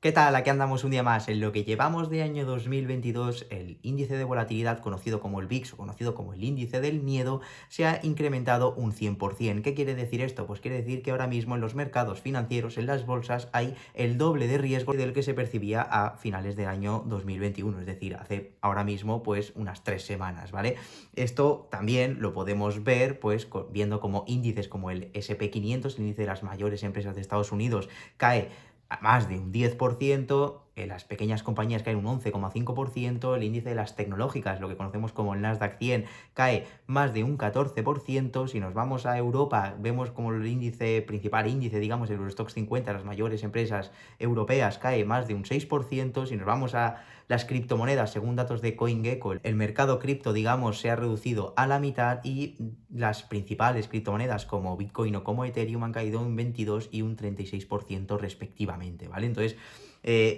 ¿Qué tal? Aquí andamos un día más. En lo que llevamos de año 2022, el índice de volatilidad, conocido como el VIX o conocido como el índice del miedo, se ha incrementado un 100%. ¿Qué quiere decir esto? Pues quiere decir que ahora mismo en los mercados financieros, en las bolsas, hay el doble de riesgo del que se percibía a finales del año 2021, es decir, hace ahora mismo pues unas 3 semanas, ¿vale? Esto también lo podemos ver pues viendo como índices como el S&P 500, el índice de las mayores empresas de Estados Unidos, cae a más de un 10%, las pequeñas compañías caen un 11,5%, el índice de las tecnológicas, lo que conocemos como el Nasdaq 100, cae más de un 14%, si nos vamos a Europa, vemos como el índice, principal índice, digamos, el Eurostoxx 50, las mayores empresas europeas, cae más de un 6%, si nos vamos a las criptomonedas, según datos de CoinGecko, el mercado cripto, digamos, se ha reducido a la mitad y las principales criptomonedas como Bitcoin o como Ethereum han caído un 22 y un 36% respectivamente, ¿vale? Entonces,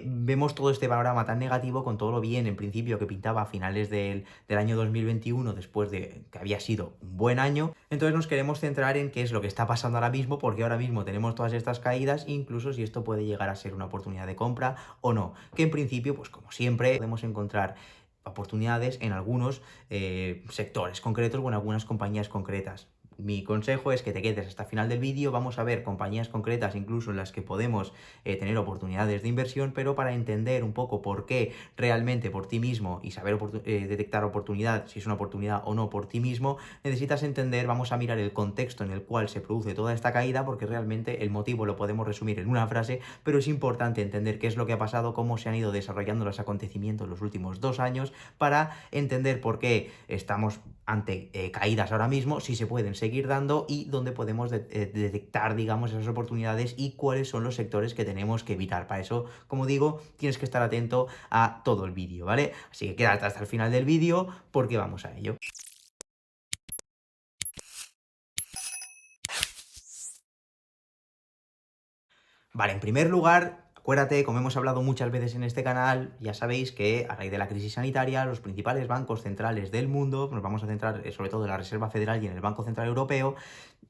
vemos todo este panorama tan negativo con todo lo bien, en principio, que pintaba a finales del año 2021, después de que había sido un buen año. Entonces nos queremos centrar en qué es lo que está pasando ahora mismo, porque ahora mismo tenemos todas estas caídas, incluso si esto puede llegar a ser una oportunidad de compra o no. Que en principio, pues como siempre, podemos encontrar oportunidades en algunos sectores concretos o en algunas compañías concretas. Mi consejo es que te quedes hasta el final del vídeo. Vamos a ver compañías concretas incluso en las que podemos tener oportunidades de inversión, pero para entender un poco por qué realmente por ti mismo y saber detectar oportunidad, si es una oportunidad o no por ti mismo, necesitas entender, vamos a mirar el contexto en el cual se produce toda esta caída, porque realmente el motivo lo podemos resumir en una frase, pero es importante entender qué es lo que ha pasado, cómo se han ido desarrollando los acontecimientos los últimos 2 años, para entender por qué estamos ante caídas ahora mismo, si se pueden seguir dando y dónde podemos detectar, digamos, esas oportunidades y cuáles son los sectores que tenemos que evitar. Para eso, como digo, tienes que estar atento a todo el vídeo, ¿vale? Así que quédate hasta el final del vídeo porque vamos a ello. Vale, en primer lugar, acuérdate, como hemos hablado muchas veces en este canal, ya sabéis que a raíz de la crisis sanitaria, los principales bancos centrales del mundo, nos vamos a centrar sobre todo en la Reserva Federal y en el Banco Central Europeo,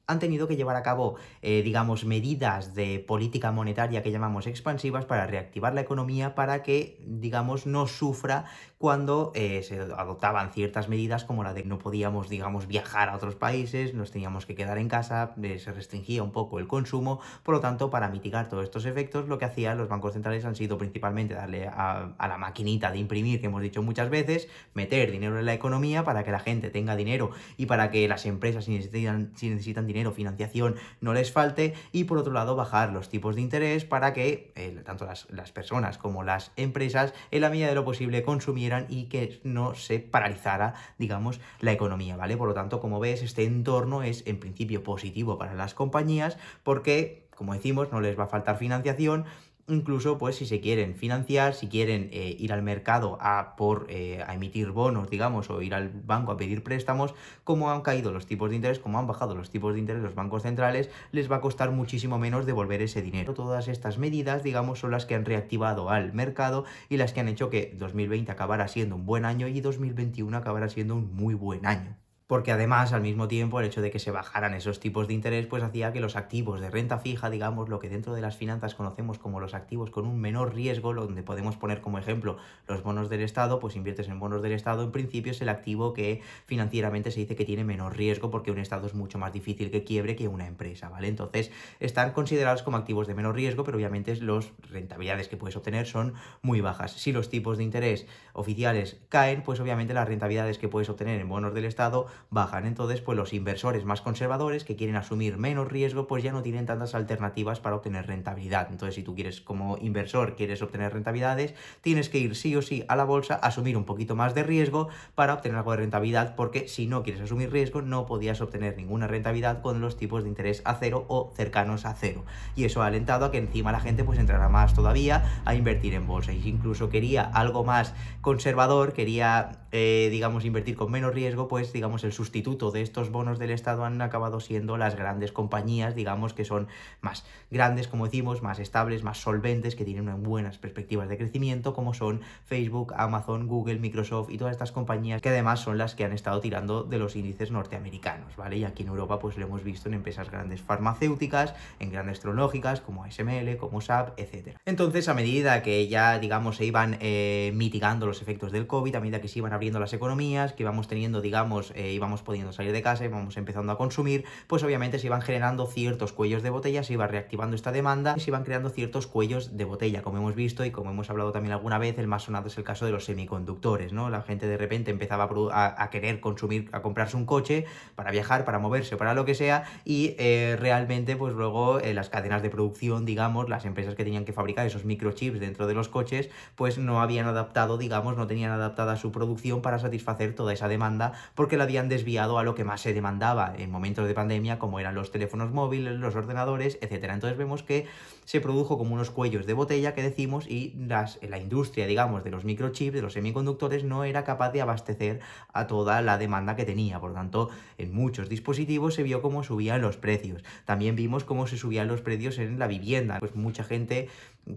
han tenido que llevar a cabo, digamos, medidas de política monetaria que llamamos expansivas para reactivar la economía, para que, digamos, no sufra cuando se adoptaban ciertas medidas como la de no podíamos, digamos, viajar a otros países, nos teníamos que quedar en casa, se restringía un poco el consumo. Por lo tanto, para mitigar todos estos efectos, lo que hacían los bancos centrales han sido principalmente darle a la maquinita de imprimir, que hemos dicho muchas veces, meter dinero en la economía para que la gente tenga dinero y para que las empresas, si necesitan dinero, financiación, no les falte, y por otro lado bajar los tipos de interés para que tanto las personas como las empresas en la medida de lo posible consumieran y que no se paralizara, digamos, la economía, ¿vale? Por lo tanto, como ves, este entorno es en principio positivo para las compañías porque, como decimos, no les va a faltar financiación. Incluso, pues, si se quieren financiar, si quieren ir al mercado a emitir bonos, digamos, o ir al banco a pedir préstamos, como han caído los tipos de interés, como han bajado los tipos de interés los bancos centrales, les va a costar muchísimo menos devolver ese dinero. Todas estas medidas, digamos, son las que han reactivado al mercado y las que han hecho que 2020 acabara siendo un buen año y 2021 acabara siendo un muy buen año. Porque además, al mismo tiempo, el hecho de que se bajaran esos tipos de interés, pues hacía que los activos de renta fija, digamos, lo que dentro de las finanzas conocemos como los activos con un menor riesgo, donde podemos poner como ejemplo los bonos del Estado, pues inviertes en bonos del Estado, en principio es el activo que financieramente se dice que tiene menor riesgo, porque un Estado es mucho más difícil que quiebre que una empresa, ¿vale? Entonces, están considerados como activos de menor riesgo, pero obviamente las rentabilidades que puedes obtener son muy bajas. Si los tipos de interés oficiales caen, pues obviamente las rentabilidades que puedes obtener en bonos del Estado bajan. Entonces, pues los inversores más conservadores que quieren asumir menos riesgo, pues ya no tienen tantas alternativas para obtener rentabilidad. Entonces, si tú quieres, como inversor, quieres obtener rentabilidades, tienes que ir sí o sí a la bolsa, asumir un poquito más de riesgo para obtener algo de rentabilidad, porque si no quieres asumir riesgo, no podías obtener ninguna rentabilidad con los tipos de interés a cero o cercanos a cero. Y eso ha alentado a que encima la gente pues entrara más todavía a invertir en bolsa. Y si incluso quería algo más conservador, quería digamos, invertir con menos riesgo, pues, digamos, el sustituto de estos bonos del Estado han acabado siendo las grandes compañías, digamos, que son más grandes, como decimos, más estables, más solventes, que tienen unas buenas perspectivas de crecimiento, como son Facebook, Amazon, Google, Microsoft y todas estas compañías que además son las que han estado tirando de los índices norteamericanos, ¿vale? Y aquí en Europa pues lo hemos visto en empresas grandes farmacéuticas, en grandes tecnológicas como ASML, como SAP, etc. Entonces, a medida que ya, digamos, se iban mitigando los efectos del COVID, a medida que se iban abriendo las economías, que íbamos teniendo, digamos, íbamos pudiendo salir de casa, íbamos empezando a consumir, pues obviamente se iban generando ciertos cuellos de botella, se iba reactivando esta demanda y se iban creando ciertos cuellos de botella, como hemos visto y como hemos hablado también alguna vez. El más sonado es el caso de los semiconductores, ¿no? La gente de repente empezaba a querer consumir, a comprarse un coche para viajar, para moverse, para lo que sea, y realmente pues luego las cadenas de producción, digamos, las empresas que tenían que fabricar esos microchips dentro de los coches, pues no habían adaptado, digamos, no tenían adaptada su producción para satisfacer toda esa demanda, porque la habían desviado a lo que más se demandaba en momentos de pandemia, como eran los teléfonos móviles, los ordenadores, etcétera. Entonces vemos que se produjo como unos cuellos de botella que decimos, y la industria, digamos, de los microchips, de los semiconductores, no era capaz de abastecer a toda la demanda que tenía. Por lo tanto, en muchos dispositivos se vio cómo subían los precios. También vimos cómo se subían los precios en la vivienda. Pues mucha gente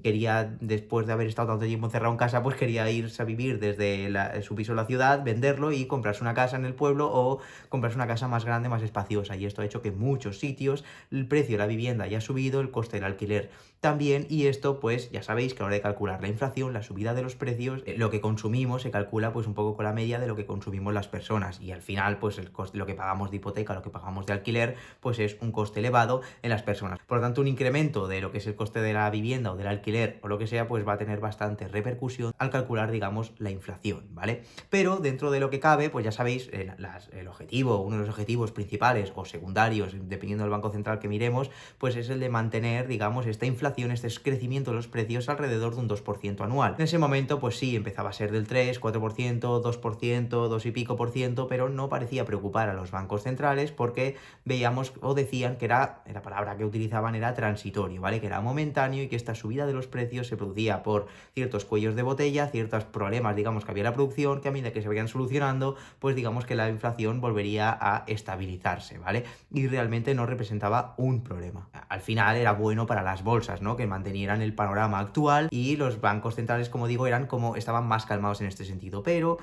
quería, después de haber estado tanto tiempo encerrado en casa, pues quería irse a vivir desde su piso a la ciudad, venderlo y comprarse una casa en el pueblo o comprarse una casa más grande, más espaciosa. Y esto ha hecho que en muchos sitios el precio de la vivienda haya subido, el coste del alquiler también, y esto pues ya sabéis que a la hora de calcular la inflación, la subida de los precios, lo que consumimos se calcula pues un poco con la media de lo que consumimos las personas, y al final pues el coste, lo que pagamos de hipoteca, lo que pagamos de alquiler, pues es un coste elevado en las personas. Por lo tanto, un incremento de lo que es el coste de la vivienda o del alquiler o lo que sea, pues va a tener bastante repercusión al calcular, digamos, la inflación, ¿vale? Pero dentro de lo que cabe, pues ya sabéis, el objetivo, uno de los objetivos principales o secundarios, dependiendo del Banco Central que miremos, pues es el de mantener, digamos, esta inflación, este crecimiento de los precios alrededor de un 2% anual. En ese momento, pues sí, empezaba a ser del 3, 4%, 2%, 2 y pico por ciento, pero no parecía preocupar a los bancos centrales porque veíamos o decían que era, la palabra que utilizaban era transitorio, ¿vale? Que era momentáneo y que esta subida de los precios se producía por ciertos cuellos de botella, ciertos problemas, digamos, que había en la producción, que a medida que se vayan solucionando, pues digamos que la inflación volvería a estabilizarse, ¿vale? Y realmente no representaba un problema. Al final era bueno para las bolsas, ¿no? Que mantenieran el panorama actual, y los bancos centrales, como digo, estaban más calmados en este sentido, pero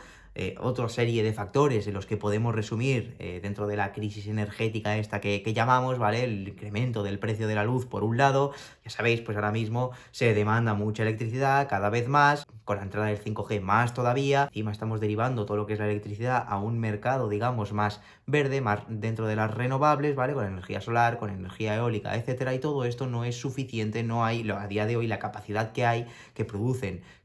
otra serie de factores en los que podemos resumir dentro de la crisis energética esta que llamamos, ¿vale? El incremento del precio de la luz, por un lado, ya sabéis, pues ahora mismo se demanda mucha electricidad, cada vez más, con la entrada del 5G más todavía, encima estamos derivando todo lo que es la electricidad a un mercado, digamos, más verde, más dentro de las renovables, ¿vale? Con energía solar, con energía eólica, etcétera, y todo esto no es suficiente, no hay, a día de hoy, la capacidad que hay, que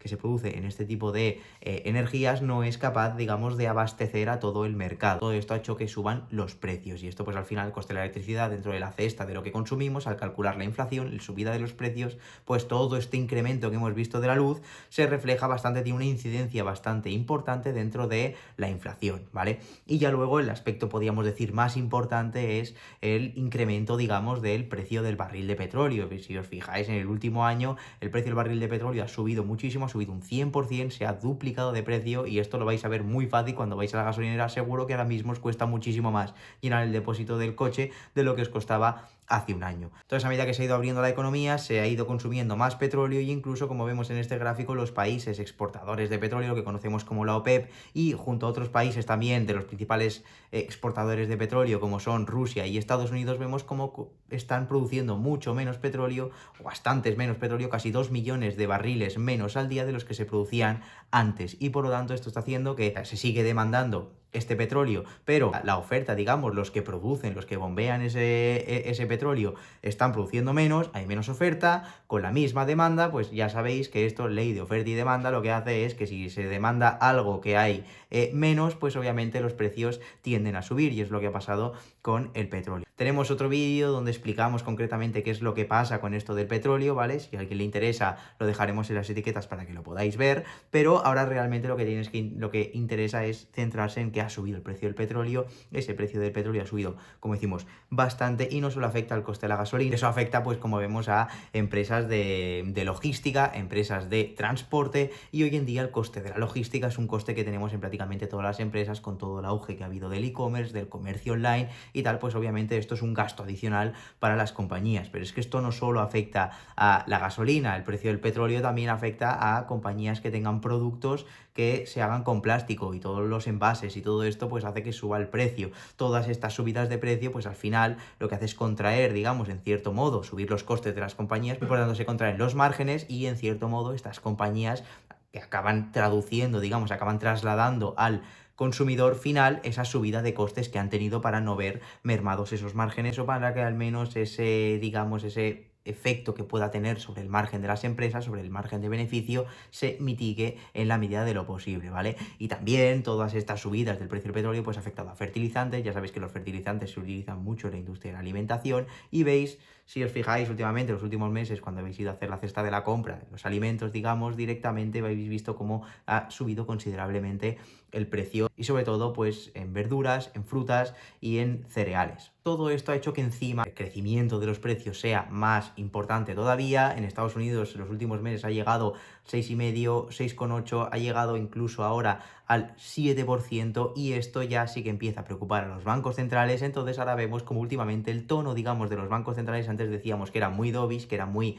se produce en este tipo de energías, no es capaz, digamos, de abastecer a todo el mercado. Todo esto ha hecho que suban los precios, y esto pues al final el coste de la electricidad dentro de la cesta de lo que consumimos, al calcular la inflación, la subida de los precios, pues todo este incremento que hemos visto de la luz se refleja bastante, tiene una incidencia bastante importante dentro de la inflación, ¿vale? Y ya luego el aspecto, podríamos decir, más importante es el incremento, digamos, del precio del barril de petróleo. Si os fijáis, en el último año el precio del barril de petróleo ha subido muchísimo, ha subido un 100%, se ha duplicado de precio, y esto lo vais a ver muy fácil cuando vais a la gasolinera. Seguro que ahora mismo os cuesta muchísimo más llenar el depósito del coche de lo que os costaba hace un año. Entonces, a medida que se ha ido abriendo la economía, se ha ido consumiendo más petróleo, y incluso, como vemos en este gráfico, los países exportadores de petróleo, lo que conocemos como la OPEP, y junto a otros países también de los principales exportadores de petróleo, como son Rusia y Estados Unidos, vemos cómo están produciendo mucho menos petróleo, o bastantes menos petróleo, casi 2 millones de barriles menos al día de los que se producían antes, y por lo tanto esto está haciendo que se sigue demandando este petróleo, pero la oferta, digamos, los que producen, los que bombean ese petróleo, están produciendo menos, hay menos oferta, con la misma demanda, pues ya sabéis que esto, ley de oferta y demanda, lo que hace es que si se demanda algo que hay menos, pues obviamente los precios tienden a subir, y es lo que ha pasado con el petróleo. Tenemos otro vídeo donde explicamos concretamente qué es lo que pasa con esto del petróleo, ¿vale? Si a alguien le interesa, lo dejaremos en las etiquetas para que lo podáis ver, pero ahora realmente lo que interesa es centrarse en que ha subido el precio del petróleo. Ese precio del petróleo ha subido, como decimos, bastante, y no solo afecta al coste de la gasolina, eso afecta, pues como vemos, a empresas de logística, empresas de transporte, y hoy en día el coste de la logística es un coste que tenemos en prácticamente todas las empresas, con todo el auge que ha habido del e-commerce, del comercio online y tal. Pues obviamente esto es un gasto adicional para las compañías, pero es que esto no solo afecta a la gasolina, el precio del petróleo también afecta a compañías que tengan productos que se hagan con plástico, y todos los envases y todo esto pues hace que suba el precio. Todas estas subidas de precio pues al final lo que hace es contraer, digamos, en cierto modo, subir los costes de las compañías, y por lo tanto se contraen los márgenes, y en cierto modo estas compañías que acaban traduciendo, digamos, acaban trasladando al consumidor final esa subida de costes que han tenido, para no ver mermados esos márgenes, o para que al menos ese, digamos, ese efecto que pueda tener sobre el margen de las empresas, sobre el margen de beneficio, se mitigue en la medida de lo posible, ¿vale? Y también todas estas subidas del precio del petróleo pues ha afectado a fertilizantes. Ya sabéis que los fertilizantes se utilizan mucho en la industria de la alimentación, y veis, si os fijáis últimamente, los últimos meses, cuando habéis ido a hacer la cesta de la compra de los alimentos, digamos, directamente habéis visto cómo ha subido considerablemente el precio, y sobre todo pues en verduras, en frutas y en cereales. Todo esto ha hecho que encima el crecimiento de los precios sea más importante todavía. En Estados Unidos en los últimos meses ha llegado 6,5, 6,8, ha llegado incluso ahora al 7%, y esto ya sí que empieza a preocupar a los bancos centrales. Entonces ahora vemos como últimamente el tono, digamos, de los bancos centrales, antes decíamos que era muy dovish, que era muy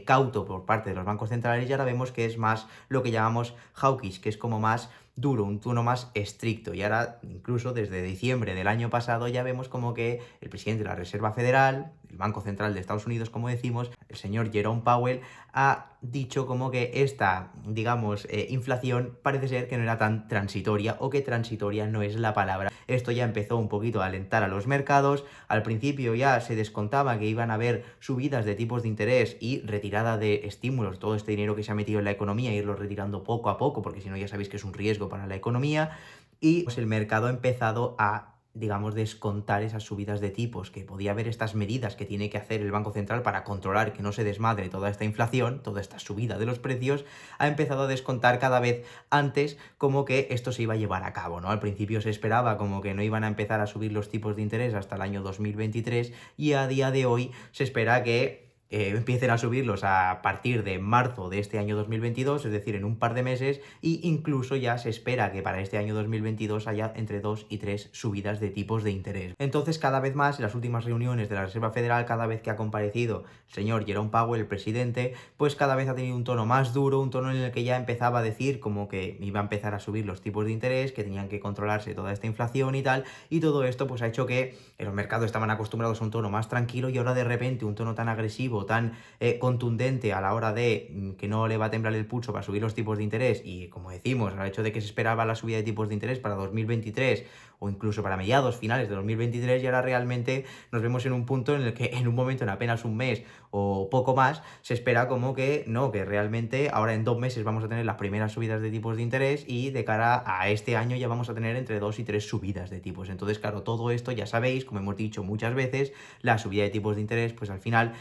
cauto por parte de los bancos centrales, y ahora vemos que es más lo que llamamos hawkish, que es como más duro, un tono más estricto. Y ahora, incluso desde diciembre del año pasado, ya vemos como que el presidente de la Reserva Federal, el Banco Central de Estados Unidos, como decimos, el señor Jerome Powell, ha dicho como que esta, digamos, inflación parece ser que no era tan transitoria, o que transitoria no es la palabra. Esto ya empezó un poquito a alentar a los mercados. Al principio ya se descontaba que iban a haber subidas de tipos de interés y retirada de estímulos, todo este dinero que se ha metido en la economía, irlo retirando poco a poco, porque si no ya sabéis que es un riesgo para la economía. Y pues el mercado ha empezado a, digamos, descontar esas subidas de tipos, que podía haber estas medidas que tiene que hacer el Banco Central para controlar que no se desmadre toda esta inflación, toda esta subida de los precios. Ha empezado a descontar cada vez antes como que esto se iba a llevar a cabo, ¿no? Al principio se esperaba como que no iban a empezar a subir los tipos de interés hasta el año 2023, y a día de hoy se espera que empiecen a subirlos a partir de marzo de este año 2022, es decir, en un par de meses, y incluso ya se espera que para este año 2022 haya entre 2 y 3 subidas de tipos de interés. Entonces, cada vez más, en las últimas reuniones de la Reserva Federal, cada vez que ha comparecido el señor Jerome Powell, el presidente, pues cada vez ha tenido un tono más duro, un tono en el que ya empezaba a decir como que iba a empezar a subir los tipos de interés, que tenían que controlarse toda esta inflación y tal, y todo esto pues ha hecho que los mercados estaban acostumbrados a un tono más tranquilo, y ahora de repente un tono tan agresivo, tan contundente a la hora de que no le va a temblar el pulso para subir los tipos de interés, y como decimos, al hecho de que se esperaba la subida de tipos de interés para 2023 o incluso para mediados, finales de 2023, y ahora realmente nos vemos en un punto en el que en un momento, en apenas un mes o poco más, se espera como que no, que realmente ahora en 2 meses vamos a tener las primeras subidas de tipos de interés, y de cara a este año ya vamos a tener entre 2 y 3 subidas de tipos. Entonces, claro, todo esto ya sabéis, como hemos dicho muchas veces, la subida de tipos de interés pues al final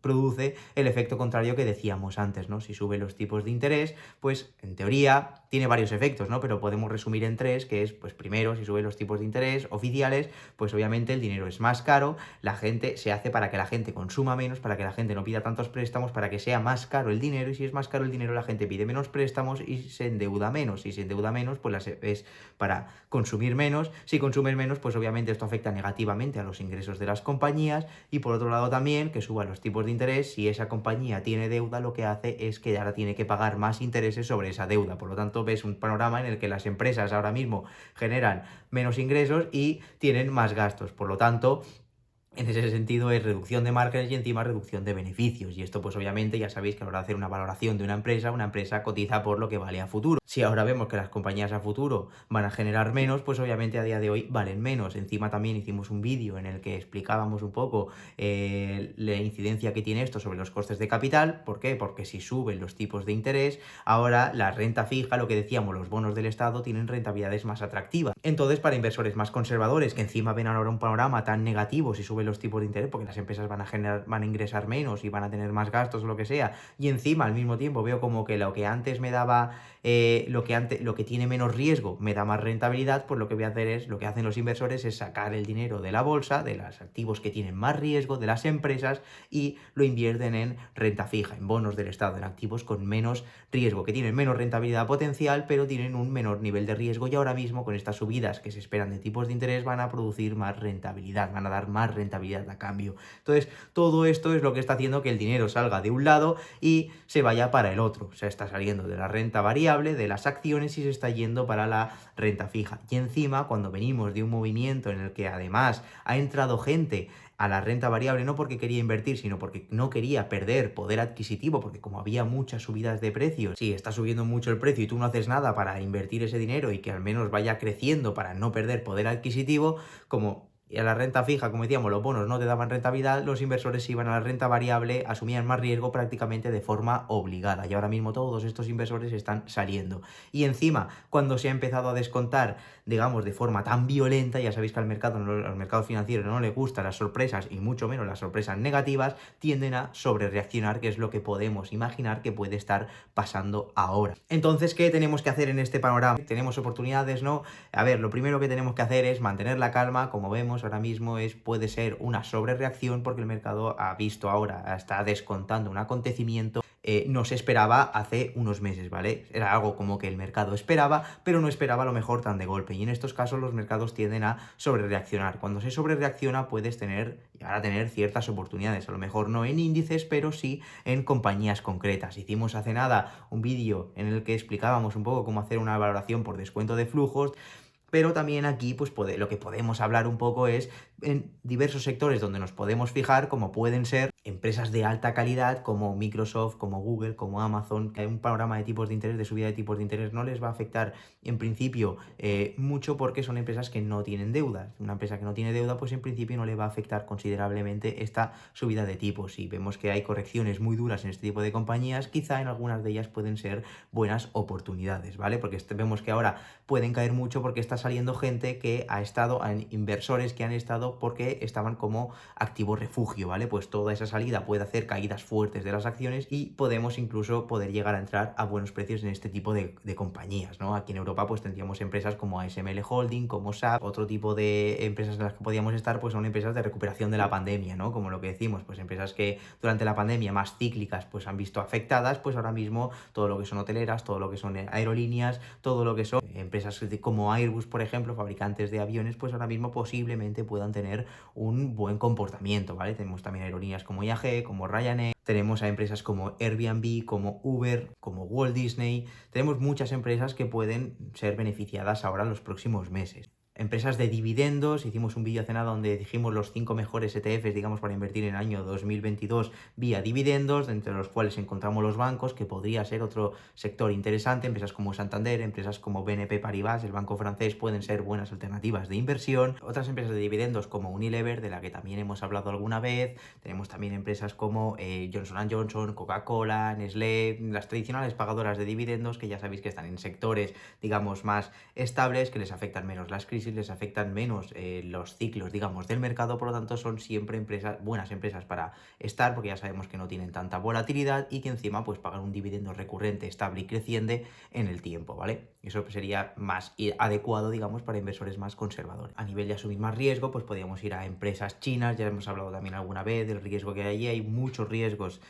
produce el efecto contrario que decíamos antes, ¿no? Si sube los tipos de interés, pues en teoría tiene varios efectos, ¿no? Pero podemos resumir en 3, que es, pues primero, si sube los tipos de interés oficiales, pues obviamente el dinero es más caro, la gente se hace para que la gente consuma menos, para que la gente no pida tantos préstamos, para que sea más caro el dinero, y si es más caro el dinero la gente pide menos préstamos y se endeuda menos. Si se endeuda menos, pues es para consumir menos. Si consumes menos, pues obviamente esto afecta negativamente a los ingresos de las compañías, y por otro lado también que suban los tipos de interés. Si esa compañía tiene deuda, lo que hace es que ahora tiene que pagar más intereses sobre esa deuda. Por lo tanto, ves un panorama en el que las empresas ahora mismo generan menos ingresos y tienen más gastos. Por lo tanto, En ese sentido es reducción de márgenes y encima reducción de beneficios. Y esto pues obviamente ya sabéis que a la hora de hacer una valoración de una empresa cotiza por lo que vale a futuro. Si ahora vemos que las compañías a futuro van a generar menos, pues obviamente a día de hoy valen menos. Encima también hicimos un vídeo en el que explicábamos un poco la incidencia que tiene esto sobre los costes de capital. ¿Por qué? Porque si suben los tipos de interés, ahora la renta fija, lo que decíamos, los bonos del Estado tienen rentabilidades más atractivas. Entonces, para inversores más conservadores que encima ven ahora un panorama tan negativo si suben los tipos de interés, porque las empresas van a ingresar menos y van a tener más gastos o lo que sea, y encima al mismo tiempo veo como que lo que antes me daba, lo que tiene menos riesgo me da más rentabilidad, pues lo que voy a hacer es, lo que hacen los inversores es sacar el dinero de la bolsa, de los activos que tienen más riesgo, de las empresas, y lo invierten en renta fija, en bonos del Estado, en activos con menos riesgo, que tienen menos rentabilidad potencial, pero tienen un menor nivel de riesgo, y ahora mismo con estas subidas que se esperan de tipos de interés van a producir más rentabilidad, van a dar más rentabilidad a cambio. Entonces, todo esto es lo que está haciendo que el dinero salga de un lado y se vaya para el otro. O sea, está saliendo de la renta variable, de las acciones, y se está yendo para la renta fija. Y encima, cuando venimos de un movimiento en el que además ha entrado gente a la renta variable no porque quería invertir, sino porque no quería perder poder adquisitivo, porque como había muchas subidas de precios, si está subiendo mucho el precio y tú no haces nada para invertir ese dinero y que al menos vaya creciendo para no perder poder adquisitivo, como y a la renta fija, como decíamos, los bonos no te daban rentabilidad, los inversores iban a la renta variable, asumían más riesgo prácticamente de forma obligada. Y ahora mismo todos estos inversores están saliendo. Y encima, cuando se ha empezado a descontar, digamos, de forma tan violenta, ya sabéis que al mercado, al mercado financiero no le gustan las sorpresas y mucho menos las sorpresas negativas, tienden a sobrereaccionar, que es lo que podemos imaginar que puede estar pasando ahora. Entonces, ¿qué tenemos que hacer en este panorama? Tenemos oportunidades, ¿no? A ver, lo primero que tenemos que hacer es mantener la calma, como vemos ahora mismo puede ser una sobrereacción porque el mercado ha visto ahora, está descontando un acontecimiento no se esperaba hace unos meses, ¿vale? Era algo como que el mercado esperaba, pero no esperaba a lo mejor tan de golpe. Y en estos casos los mercados tienden a sobrereaccionar. Cuando se sobrereacciona puedes llegar a tener ciertas oportunidades, a lo mejor no en índices, pero sí en compañías concretas. Hicimos hace nada un vídeo en el que explicábamos un poco cómo hacer una valoración por descuento de flujos. Pero también aquí, pues lo que podemos hablar un poco es en diversos sectores donde nos podemos fijar, como pueden ser empresas de alta calidad como Microsoft, como Google, como Amazon, que hay un panorama de tipos de interés, de subida de tipos de interés, no les va a afectar en principio mucho porque son empresas que no tienen deuda. Una empresa que no tiene deuda, pues en principio no le va a afectar considerablemente esta subida de tipos. Si vemos que hay correcciones muy duras en este tipo de compañías, quizá en algunas de ellas pueden ser buenas oportunidades, ¿vale? Porque vemos que ahora pueden caer mucho porque está saliendo gente que ha estado, inversores que han estado porque estaban como activo refugio, ¿vale? Pues toda esa salida puede hacer caídas fuertes de las acciones y podemos incluso poder llegar a entrar a buenos precios en este tipo de compañías, ¿no? Aquí en Europa pues tendríamos empresas como ASML Holding, como SAP, otro tipo de empresas en las que podíamos estar pues son empresas de recuperación de la pandemia, ¿no? Como lo que decimos, pues empresas que durante la pandemia más cíclicas pues han visto afectadas, pues ahora mismo todo lo que son hoteleras, todo lo que son aerolíneas, todo lo que son empresas como Airbus, por ejemplo, fabricantes de aviones, pues ahora mismo posiblemente puedan tener un buen comportamiento, ¿vale? Tenemos también aerolíneas como IAG, como Ryanair, tenemos a empresas como Airbnb, como Uber, como Walt Disney, tenemos muchas empresas que pueden ser beneficiadas ahora en los próximos meses. Empresas de dividendos, hicimos un vídeo hace nada donde dijimos los 5 mejores ETFs, digamos, para invertir en el año 2022 vía dividendos, entre los cuales encontramos los bancos, que podría ser otro sector interesante. Empresas como Santander, empresas como BNP Paribas, el banco francés, pueden ser buenas alternativas de inversión. Otras empresas de dividendos como Unilever, de la que también hemos hablado alguna vez. Tenemos también empresas como Johnson & Johnson, Coca-Cola, Nestlé, las tradicionales pagadoras de dividendos, que ya sabéis que están en sectores, digamos, más estables, que les afectan menos las crisis, les afectan menos los ciclos, digamos, del mercado. Por lo tanto son siempre buenas empresas para estar, porque ya sabemos que no tienen tanta volatilidad y que encima pues pagan un dividendo recurrente, estable y creciente en el tiempo, ¿vale? Eso sería más adecuado, digamos, para inversores más conservadores. A nivel de asumir más riesgo, pues podríamos ir a empresas chinas, ya hemos hablado también alguna vez del riesgo que hay allí, hay muchos riesgos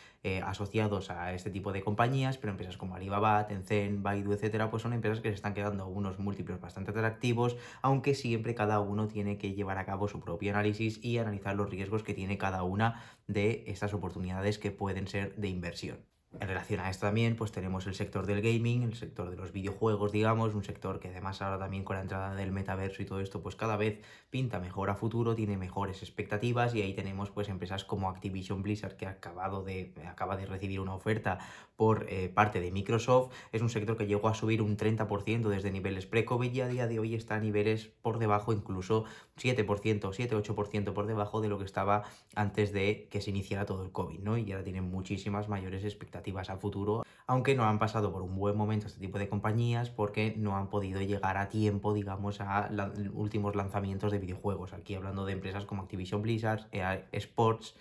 asociados a este tipo de compañías, pero empresas como Alibaba, Tencent, Baidu, etcétera, pues son empresas que se están quedando unos múltiplos bastante atractivos, aunque siempre cada uno tiene que llevar a cabo su propio análisis y analizar los riesgos que tiene cada una de estas oportunidades que pueden ser de inversión. En relación a esto también, pues tenemos el sector del gaming, el sector de los videojuegos, digamos, un sector que además ahora también con la entrada del metaverso y todo esto, pues cada vez pinta mejor a futuro, tiene mejores expectativas y ahí tenemos pues empresas como Activision Blizzard que acaba de recibir una oferta por parte de Microsoft. Es un sector que llegó a subir un 30% desde niveles pre-COVID y a día de hoy está a niveles por debajo, incluso 7%, 7-8% por debajo de lo que estaba antes de que se iniciara todo el COVID, ¿no? Y ahora tienen muchísimas mayores expectativas a futuro, aunque no han pasado por un buen momento este tipo de compañías porque no han podido llegar a tiempo, digamos, a últimos lanzamientos de videojuegos. Aquí hablando de empresas como Activision Blizzard, EA Sports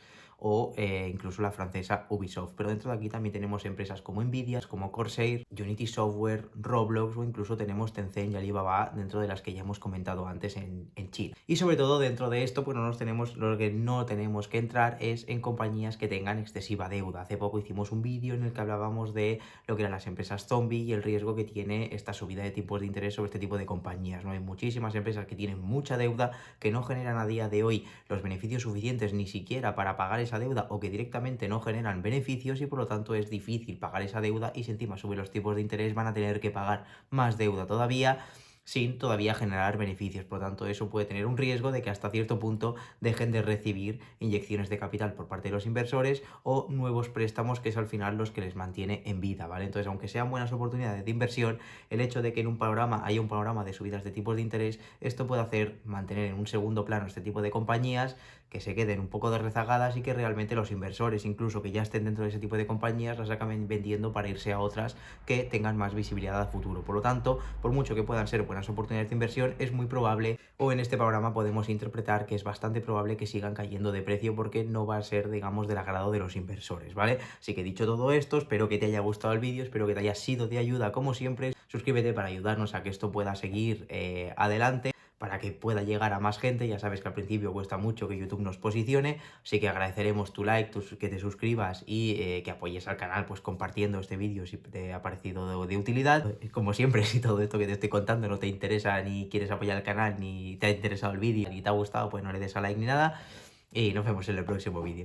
o incluso la francesa Ubisoft. Pero dentro de aquí también tenemos empresas como Nvidia, como Corsair, Unity Software, Roblox o incluso tenemos Tencent y Alibaba dentro de las que ya hemos comentado antes en China. Y sobre todo dentro de esto, pues lo que no tenemos que entrar es en compañías que tengan excesiva deuda. Hace poco hicimos un vídeo en el que hablábamos de lo que eran las empresas zombie y el riesgo que tiene esta subida de tipos de interés sobre este tipo de compañías, ¿no? Hay muchísimas empresas que tienen mucha deuda, que no generan a día de hoy los beneficios suficientes ni siquiera para pagar esa deuda o que directamente no generan beneficios y por lo tanto es difícil pagar esa deuda y si encima suben los tipos de interés van a tener que pagar más deuda todavía sin todavía generar beneficios. Por lo tanto, eso puede tener un riesgo de que hasta cierto punto dejen de recibir inyecciones de capital por parte de los inversores o nuevos préstamos, que es al final los que les mantiene en vida, ¿vale? Entonces, aunque sean buenas oportunidades de inversión, el hecho de que en un panorama haya un panorama de subidas de tipos de interés, esto puede hacer mantener en un segundo plano este tipo de compañías que se queden un poco de rezagadas y que realmente los inversores, incluso que ya estén dentro de ese tipo de compañías, las acaben vendiendo para irse a otras que tengan más visibilidad a futuro. Por lo tanto, por mucho que puedan ser buenas oportunidades de inversión, es muy probable, o en este panorama podemos interpretar que es bastante probable que sigan cayendo de precio porque no va a ser, digamos, del agrado de los inversores, ¿vale? Así que dicho todo esto, espero que te haya gustado el vídeo, espero que te haya sido de ayuda como siempre. Suscríbete para ayudarnos a que esto pueda seguir adelante, para que pueda llegar a más gente. Ya sabes que al principio cuesta mucho que YouTube nos posicione, así que agradeceremos tu like, que te suscribas y que apoyes al canal pues compartiendo este vídeo si te ha parecido de utilidad. Como siempre, si todo esto que te estoy contando no te interesa ni quieres apoyar el canal, ni te ha interesado el vídeo, ni te ha gustado, pues no le des a like ni nada y nos vemos en el próximo vídeo.